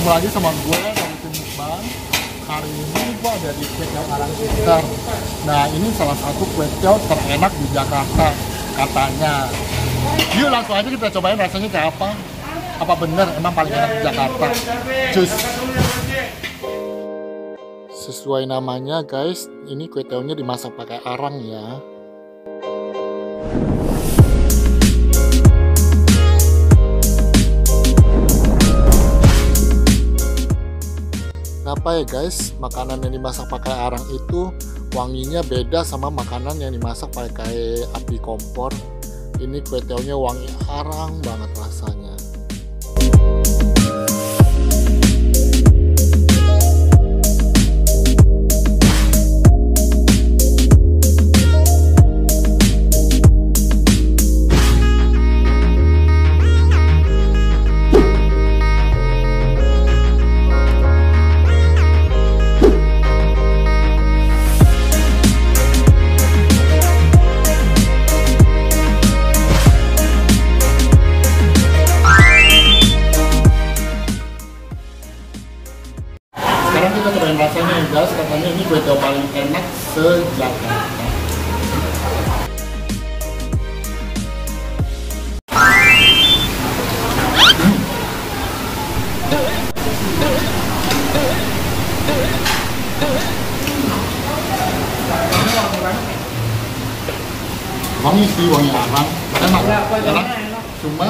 Ketemu lagi sama gue dari tim Mukbang. Hari ini gue ada di Kue Tiaw Arang Sister. Nah, ini salah satu kue tiaw terenak di Jakarta katanya. Yuk langsung aja kita cobain rasanya kayak apa. Apa bener emang paling enak di Jakarta? Cus. Sesuai namanya guys, ini kue tiawnya dimasak pakai arang ya. Kenapa ya guys, makanan yang dimasak pakai arang itu wanginya beda sama makanan yang dimasak pakai api kompor. Ini kue tiawnya wangi arang banget rasanya. Sekarang kita cobain rasanya ya guys, katanya ini kue tiaw paling enak se-Jakarta. Wangi sih, wangi arang, enak. Cuma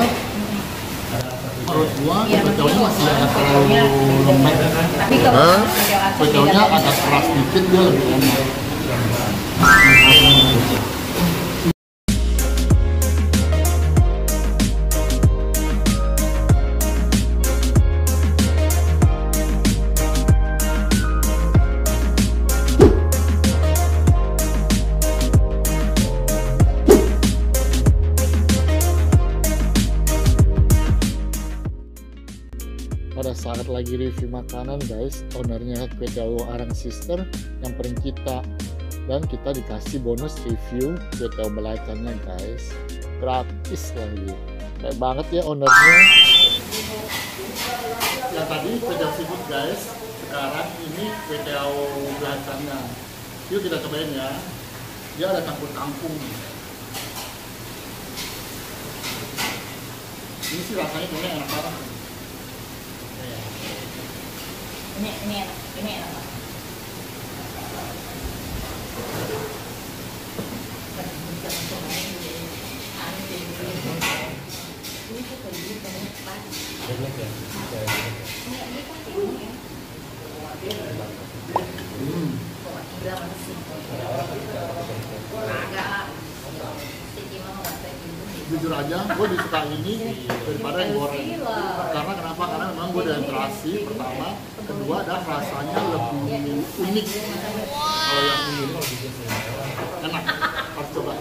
menurut gua kue tiawnya masih agak terlalu lembek. Kue tiawnya agak keras dikit, dia lebih enak. Pada saat lagi review makanan guys, ownernya Kue Tiaw Arang Sister nyamperin kita dan kita dikasih bonus review kue tiaw belacannya guys, gratis lagi. Baik banget ya ownernya. Ya tadi kue tiaw seafood guys, sekarang ini kue tiaw belacannya. Yuk kita cobain ya. Dia ada campur kangkung. Ini sih rasanya kayaknya enak banget. Ini enak Pak. Jujur aja, gue disuka ini daripada yang goreng. Karena kenapa? Karena memang gue dehidrasi pertama, kedua dan rasanya lebih unik. Kalau yang ini enak, harus coba.